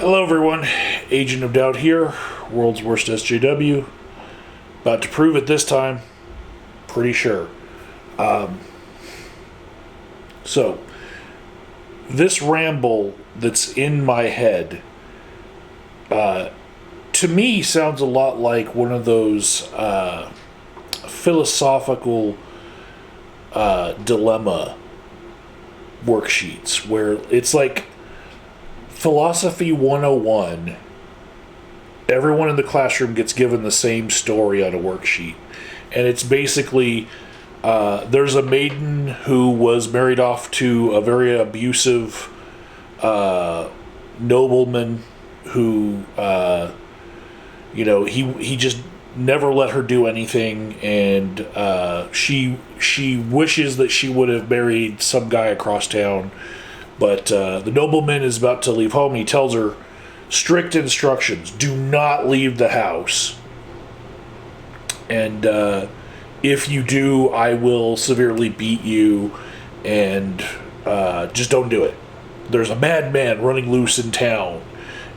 Hello everyone, Agent of Doubt here, world's worst SJW. About to prove it this time, pretty sure. So, this ramble that's in my head, to me sounds a lot like one of those philosophical dilemma worksheets, where it's like Philosophy 101, everyone in the classroom gets given the same story on a worksheet. And it's basically, there's a maiden who was married off to a very abusive nobleman who, he just never let her do anything. And she wishes that she would have married some guy across town. But the nobleman is about to leave home. He tells her strict instructions: do not leave the house. And if you do, I will severely beat you. And just don't do it. There's a madman running loose in town.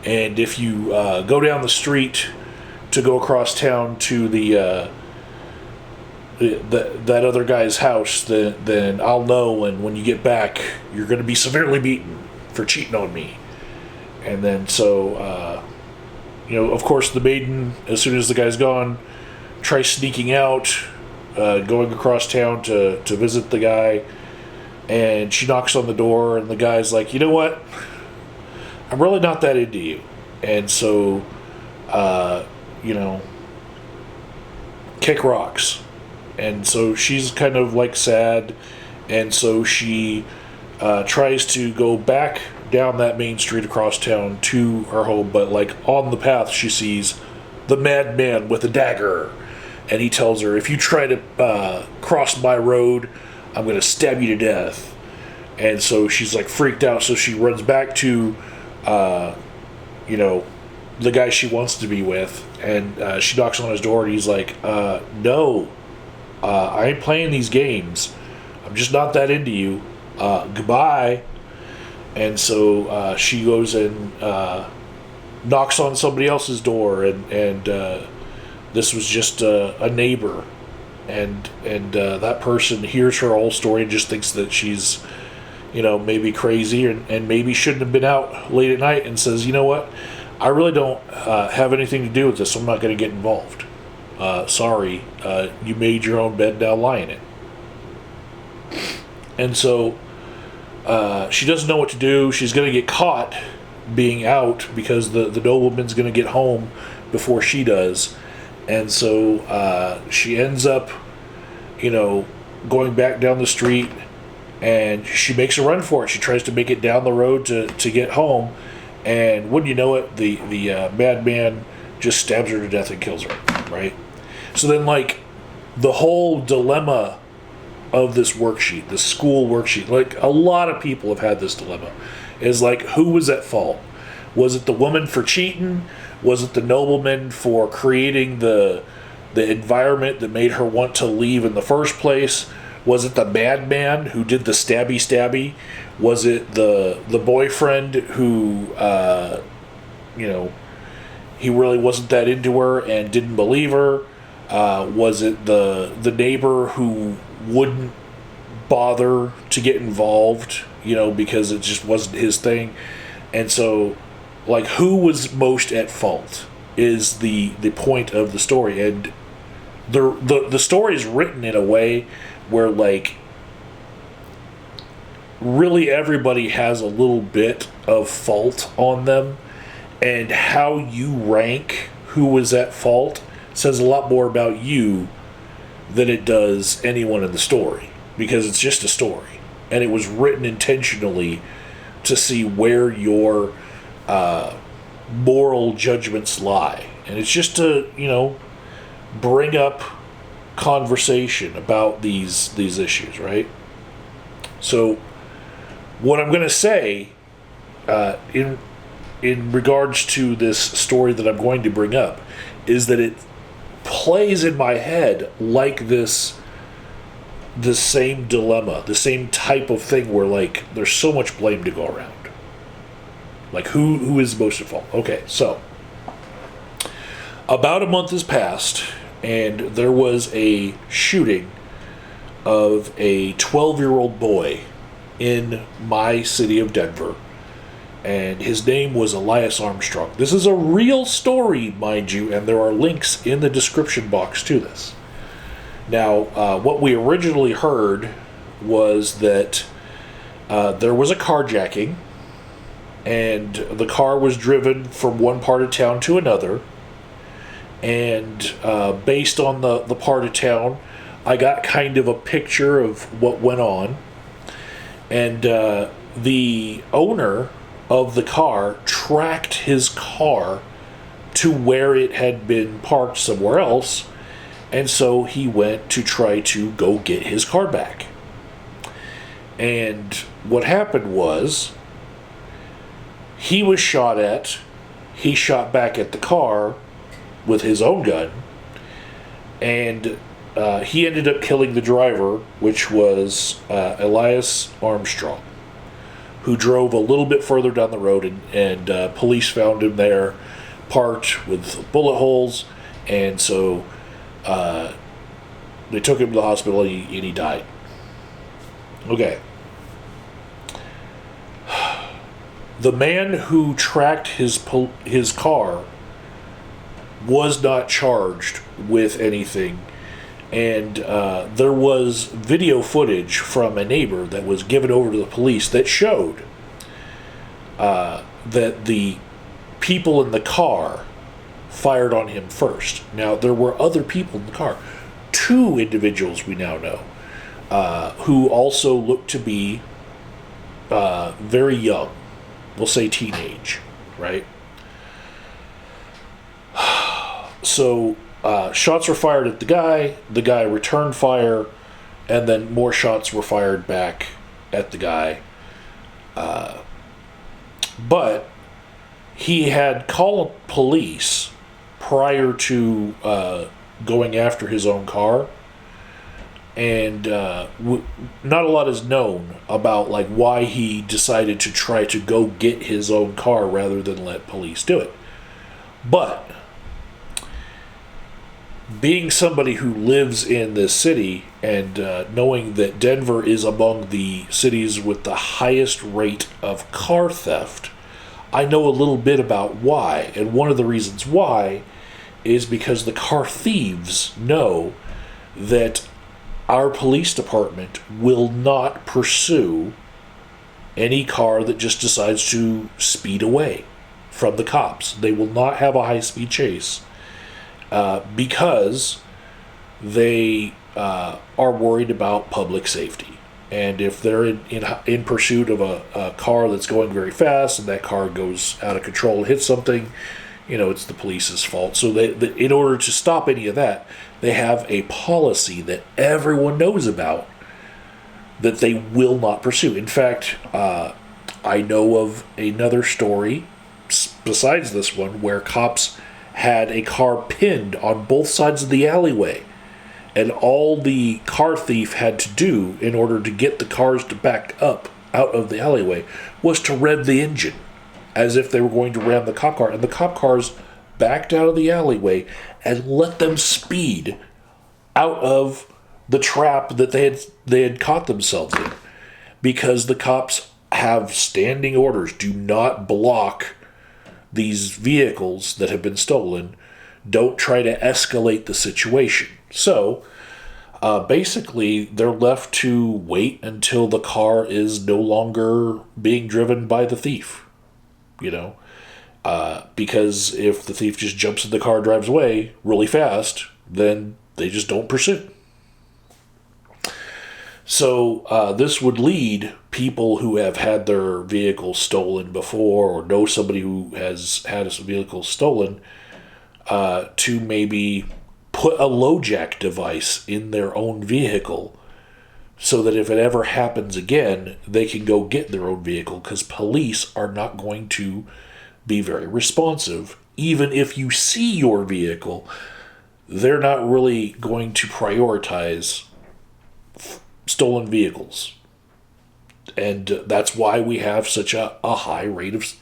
And if you go down the street to go across town to that other guy's house, then I'll know, and when you get back, you're going to be severely beaten for cheating on me. And then so, of course, the maiden, as soon as the guy's gone, tries sneaking out, going across town to visit the guy, and she knocks on the door, and the guy's like, you know what? I'm really not that into you. And so, kick rocks. And so she's kind of like sad, and so she tries to go back down that main street across town to her home, but like on the path she sees the madman with a dagger, and he tells her, if you try to cross my road, I'm going to stab you to death. And so she's like freaked out, so she runs back to the guy she wants to be with, and she knocks on his door, and he's like, no, I ain't playing these games. I'm just not that into you. Goodbye. And so she goes and knocks on somebody else's door, and this was just a neighbor, and that person hears her whole story and just thinks that she's, maybe crazy and maybe shouldn't have been out late at night, and says, you know what? I really don't have anything to do with this, so I'm not going to get involved. Sorry, you made your own bed, now lie in it. And so she doesn't know what to do. She's going to get caught being out because the nobleman's going to get home before she does. And so she ends up, going back down the street, and she makes a run for it. She tries to make it down the road to get home, and wouldn't you know it, the madman just stabs her to death and kills her, right? So then, like, the whole dilemma of this worksheet, the school worksheet, like, a lot of people have had this dilemma, is like, who was at fault? Was it the woman for cheating? Was it the nobleman for creating the environment that made her want to leave in the first place? Was it the madman who did the stabby? Was it the boyfriend who, he really wasn't that into her and didn't believe her? Was it the neighbor who wouldn't bother to get involved, because it just wasn't his thing? And so, like, who was most at fault is the point of the story. And the story is written in a way where, like, really everybody has a little bit of fault on them, and how you rank who was at fault says a lot more about you than it does anyone in the story, because it's just a story, and it was written intentionally to see where your moral judgments lie. And it's just to, bring up conversation about these issues, right? So what I'm going to say in regards to this story that I'm going to bring up is that it plays in my head like this same dilemma, the same type of thing where, like, there's so much blame to go around. Like, who is most at fault? Okay, so about a month has passed, and there was a shooting of a 12-year-old boy in my city of Denver, and his name was Elias Armstrong. This is a real story, mind you, and there are links in the description box to this. Now, what we originally heard was that there was a carjacking, and the car was driven from one part of town to another, and based on the part of town, I got kind of a picture of what went on. And the owner of the car tracked his car to where it had been parked somewhere else, and so he went to try to go get his car back. And what happened was, he was shot at, he shot back at the car with his own gun, and he ended up killing the driver, which was Elias Armstrong, who drove a little bit further down the road, and police found him there, parked with bullet holes, and so they took him to the hospital, and he died. Okay. The man who tracked his car was not charged with anything. And there was video footage from a neighbor that was given over to the police that showed that the people in the car fired on him first. Now, there were other people in the car. 2 individuals we now know who also looked to be very young. We'll say teenage, right? So shots were fired at the guy returned fire, and then more shots were fired back at the guy. But he had called police prior to going after his own car, and not a lot is known about like why he decided to try to go get his own car rather than let police do it. But being somebody who lives in this city, and knowing that Denver is among the cities with the highest rate of car theft, I know a little bit about why. And one of the reasons why is because the car thieves know that our police department will not pursue any car that just decides to speed away from the cops. They will not have a high-speed chase because they are worried about public safety. And if they're in pursuit of a car that's going very fast, and that car goes out of control and hits something, it's the police's fault. So in order to stop any of that, they have a policy that everyone knows about that they will not pursue. In fact, I know of another story besides this one where cops had a car pinned on both sides of the alleyway, and all the car thief had to do in order to get the cars to back up out of the alleyway was to rev the engine as if they were going to ram the cop car, and the cop cars backed out of the alleyway and let them speed out of the trap that they had caught themselves in, because the cops have standing orders: do not block these vehicles that have been stolen, don't try to escalate the situation. So basically they're left to wait until the car is no longer being driven by the thief, because if the thief just jumps in the car and drives away really fast, then they just don't pursue. So this would lead people who have had their vehicle stolen before, or know somebody who has had a vehicle stolen, to maybe put a LoJack device in their own vehicle so that if it ever happens again, they can go get their own vehicle, because police are not going to be very responsive. Even if you see your vehicle, they're not really going to prioritize stolen vehicles. And that's why we have such a high rate of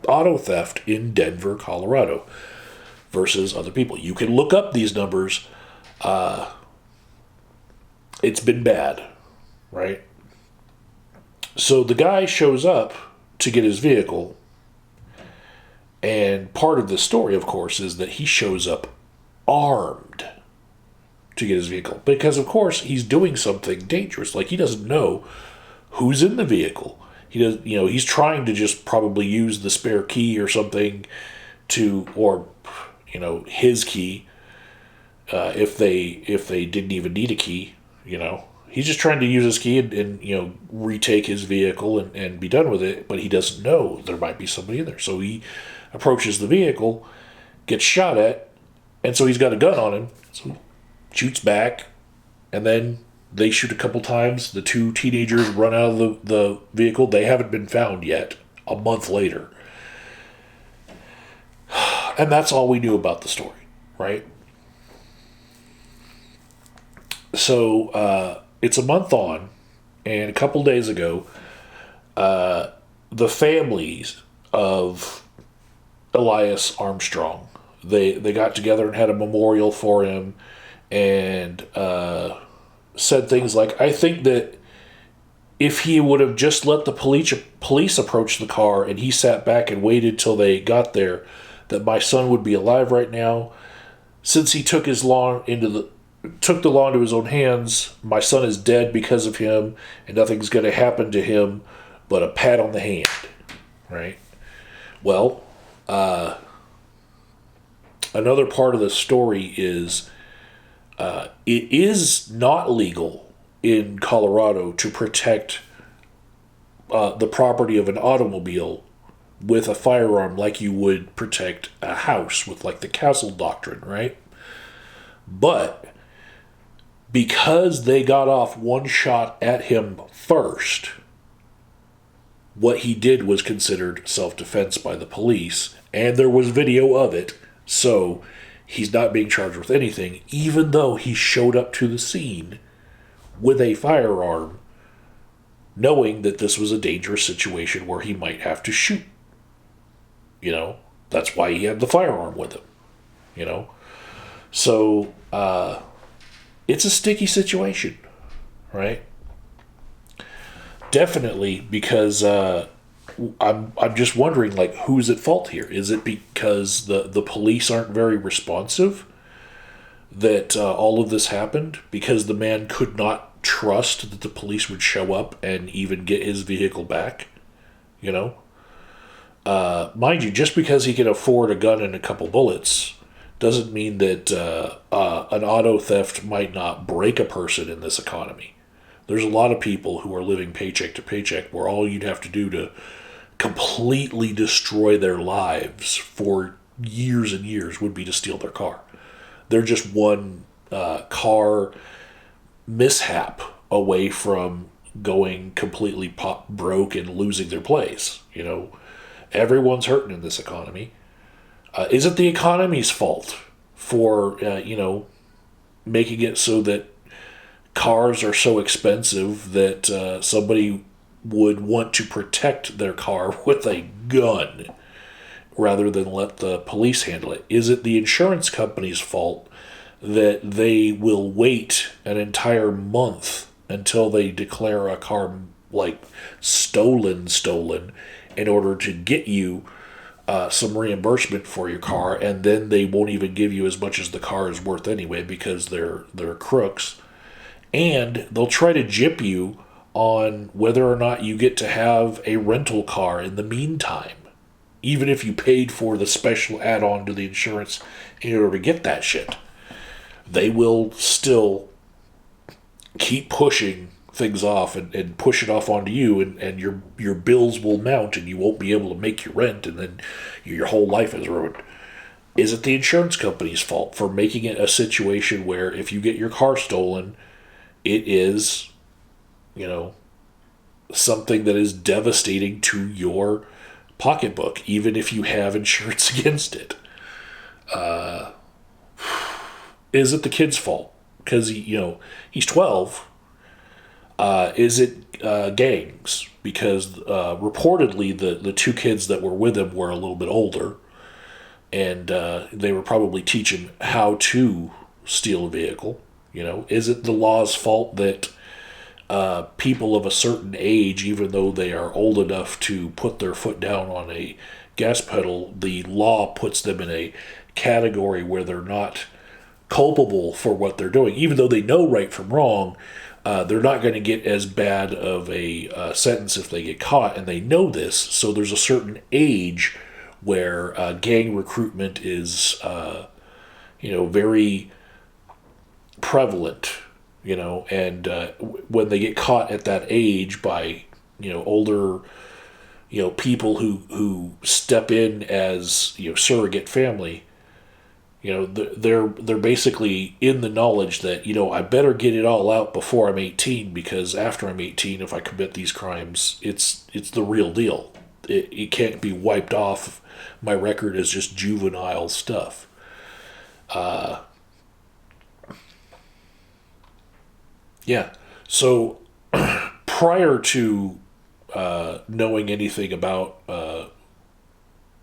auto theft in Denver, Colorado versus other people. You can look up these numbers. It's been bad, right? So the guy shows up to get his vehicle, and part of the story, of course, is that he shows up armed to get his vehicle. Because, of course, he's doing something dangerous. Like, he doesn't know who's in the vehicle. He does, he's trying to just probably use the spare key or something or his key, if they didn't even need a key, He's just trying to use his key and retake his vehicle and be done with it, but he doesn't know there might be somebody in there. So he approaches the vehicle, gets shot at, and so he's got a gun on him, so he shoots back, and then they shoot a couple times. The two teenagers run out of the vehicle. They haven't been found yet, a month later. And that's all we knew about the story, right? So it's a month on, and a couple days ago, the families of Elias Armstrong, they got together and had a memorial for him, and said things like, I think that if he would have just let the police approach the car and he sat back and waited till they got there, that my son would be alive right now. Since he took the law into his own hands, my son is dead because of him, and nothing's going to happen to him but a pat on the hand, right? Well, another part of the story is it is not legal in Colorado to protect the property of an automobile with a firearm like you would protect a house with, like, the castle doctrine, right? But because they got off one shot at him first, what he did was considered self-defense by the police, and there was video of it, so he's not being charged with anything, even though he showed up to the scene with a firearm, knowing that this was a dangerous situation where he might have to shoot. That's why he had the firearm with him, So, it's a sticky situation, right? Definitely, because I'm just wondering, like, who's at fault here? Is it because the police aren't very responsive that all of this happened? Because the man could not trust that the police would show up and even get his vehicle back? Mind you, just because he can afford a gun and a couple bullets doesn't mean that an auto theft might not break a person in this economy. There's a lot of people who are living paycheck to paycheck where all you'd have to do to completely destroy their lives for years and years would be to steal their car. They're just one car mishap away from going completely broke and losing their place. Everyone's hurting in this economy. Is it the economy's fault for, making it so that cars are so expensive that somebody would want to protect their car with a gun rather than let the police handle it? Is it the insurance company's fault that they will wait an entire month until they declare a car, like, stolen in order to get you some reimbursement for your car, and then they won't even give you as much as the car is worth anyway because they're crooks, and they'll try to gyp you on whether or not you get to have a rental car in the meantime, even if you paid for the special add-on to the insurance in order to get that shit. They will still keep pushing things off and push it off onto you, and your bills will mount and you won't be able to make your rent, and then your whole life is ruined. Is it the insurance company's fault for making it a situation where if you get your car stolen, it is, something that is devastating to your pocketbook, even if you have insurance against it? Is it the kid's fault? Because, he's 12. Is it gangs? Because reportedly the two kids that were with him were a little bit older, and they were probably teaching how to steal a vehicle. Is it the law's fault that people of a certain age, even though they are old enough to put their foot down on a gas pedal, the law puts them in a category where they're not culpable for what they're doing, even though they know right from wrong? They're not going to get as bad of a sentence if they get caught, and they know this. So there's a certain age where gang recruitment is, very prevalent. And when they get caught at that age by older people who step in as surrogate family. They're basically in the knowledge that I better get it all out before I'm 18, because after I'm 18, if I commit these crimes, it's the real deal. It can't be wiped off my record as just juvenile stuff. Yeah. So prior to knowing anything about the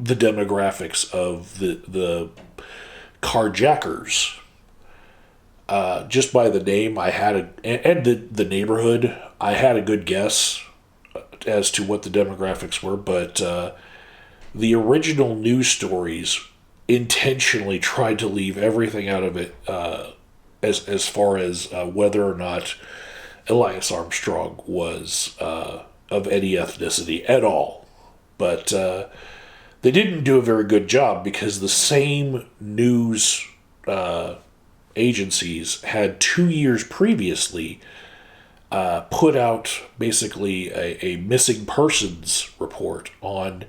demographics of the carjackers, just by the name, I had and the neighborhood, I had a good guess as to what the demographics were, but the original news stories intentionally tried to leave everything out of it, as far as whether or not Elias Armstrong was of any ethnicity at all. But they didn't do a very good job, because the same news agencies had 2 years previously put out basically a missing persons report on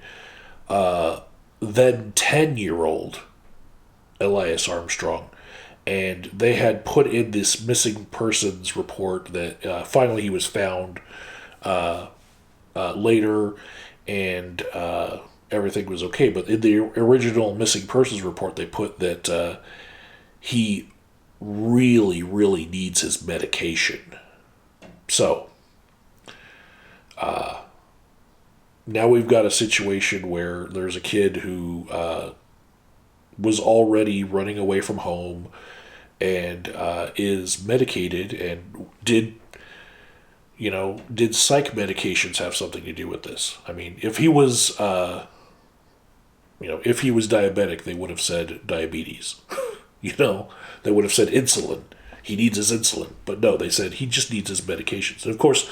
then 10-year-old Elias Armstrong. And they had put in this missing persons report that finally he was found later, and everything was okay. But in the original missing persons report, they put that he really, really needs his medication. So, now we've got a situation where there's a kid who was already running away from home and is medicated, and did psych medications have something to do with this? I mean, if he was diabetic, they would have said diabetes. They would have said insulin. He needs his insulin. But no, they said he just needs his medications. And of course,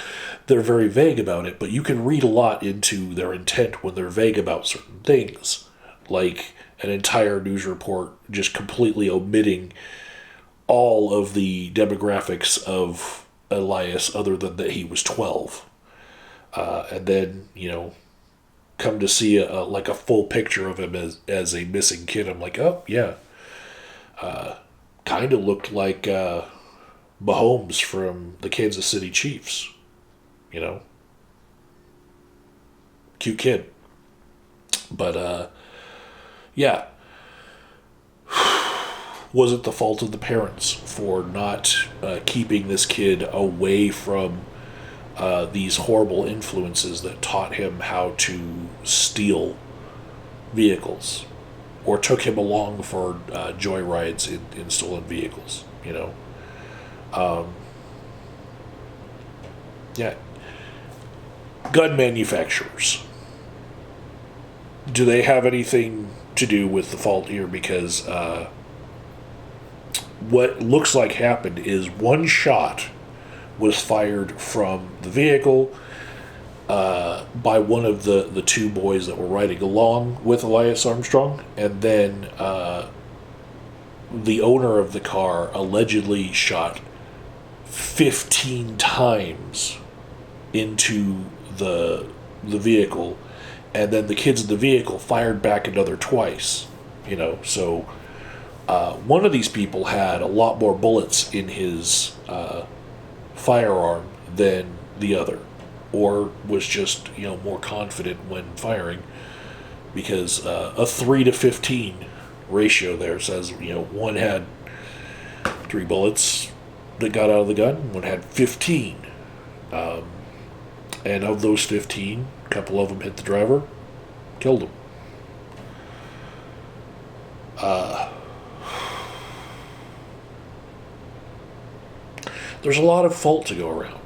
they're very vague about it, but you can read a lot into their intent when they're vague about certain things. Like an entire news report just completely omitting all of the demographics of Elias other than that he was 12. And then, come to see a full picture of him as a missing kid. I'm like, oh, yeah. Kind of looked like Mahomes from the Kansas City Chiefs. Cute kid. But, yeah. Was it the fault of the parents for not keeping this kid away from these horrible influences that taught him how to steal vehicles, or took him along for joyrides in stolen vehicles? Yeah. Gun manufacturers. Do they have anything to do with the fault here? Because what looks like happened is one shot was fired from the vehicle by one of the two boys that were riding along with Elias Armstrong, and then the owner of the car allegedly shot 15 times into the vehicle, and then the kids in the vehicle fired back another twice. So one of these people had a lot more bullets in his firearm than the other, or was just more confident when firing, because a 3 to 15 ratio there says one had 3 bullets that got out of the gun, one had 15 And of those 15, a couple of them hit the driver, killed him. There's a lot of fault to go around,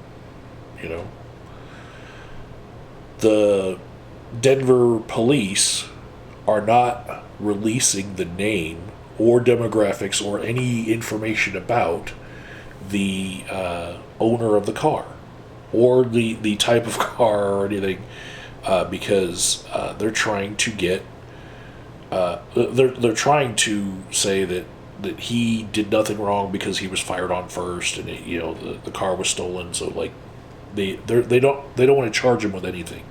you know. The Denver police are not releasing the name or demographics or any information about the owner of the car or the type of car or anything because they're trying to get they're trying to say that he did nothing wrong because he was fired on first and the car was stolen, so like they don't want to charge him with anything,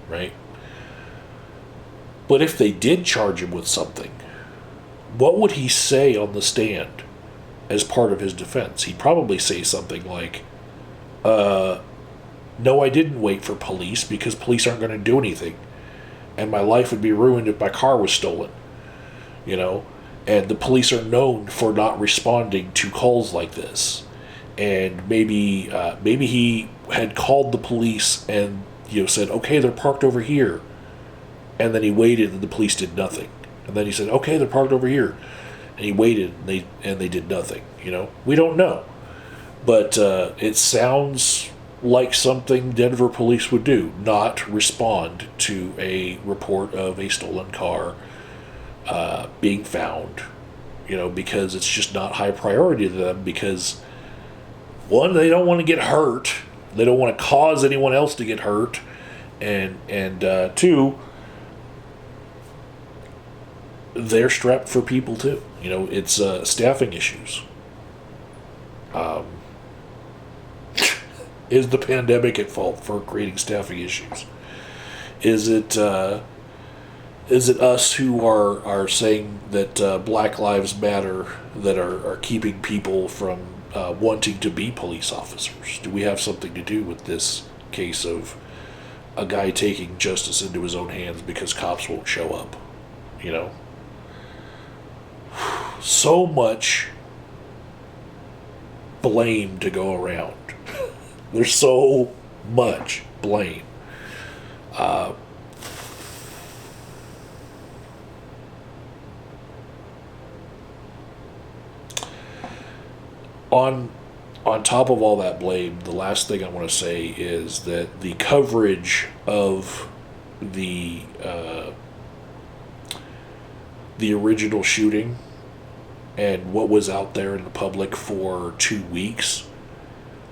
right? But if they did charge him with something, what would he say on the stand as part of his defense? He'd probably say something like, no, I didn't wait for police because police aren't going to do anything. And my life would be ruined if my car was stolen. You know? And the police are known for not responding to calls like this. And maybe he had called the police and said, okay, they're parked over here. And then he waited and the police did nothing. And then he said, okay, they're parked over here. And he waited and they did nothing. We don't know. But it sounds like something Denver police would do, not respond to a report of a stolen car being found, because it's just not high priority to them because, one, they don't want to get hurt. They don't want to cause anyone else to get hurt. And two, they're strapped for people too. It's staffing issues. Is the pandemic at fault for creating staffing issues? Is it us who are saying that Black Lives Matter that are keeping people from wanting to be police officers? Do we have something to do with this case of a guy taking justice into his own hands because cops won't show up? So much blame to go around. There's so much blame. On top of all that blame, the last thing I want to say is that the coverage of the original shooting and what was out there in the public for 2 weeks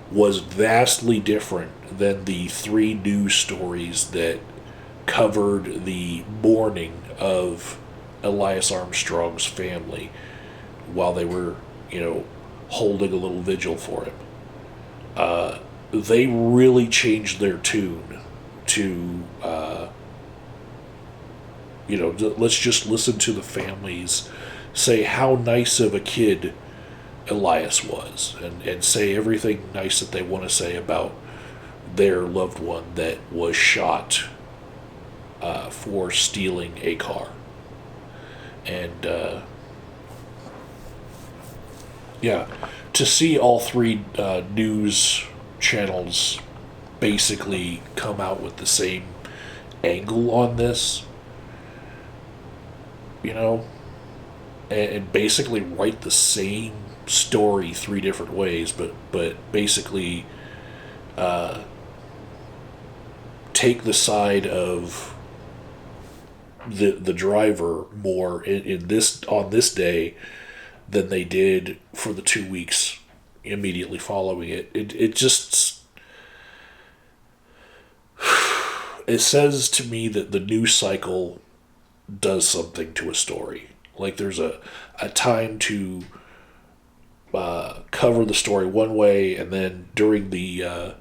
was vastly different than the 3 news stories that covered the mourning of Elias Armstrong's family while they were, holding a little vigil for him. They really changed their tune to, let's just listen to the families say how nice of a kid Elias was and say everything nice that they want to say about their loved one that was shot for stealing a car. And to see all 3 news channels basically come out with the same angle on this, and basically write the same story 3 different ways, but basically take the side of the driver more on this day than they did for the 2 weeks immediately following it. It just it says to me that the news cycle does something to a story. Like there's a time to cover the story one way, and then during the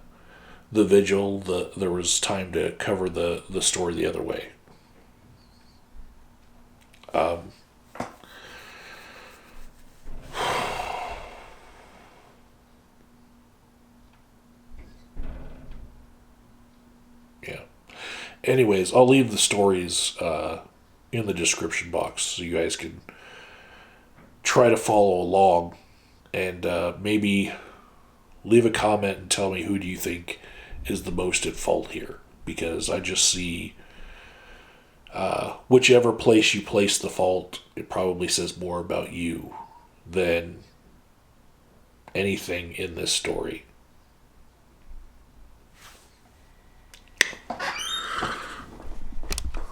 vigil, there was time to cover the story the other way. Yeah. Anyways, I'll leave the stories in the description box so you guys can try to follow along and maybe leave a comment and tell me who do you think is the most at fault here, because I just see whichever place you place the fault, it probably says more about you than anything in this story.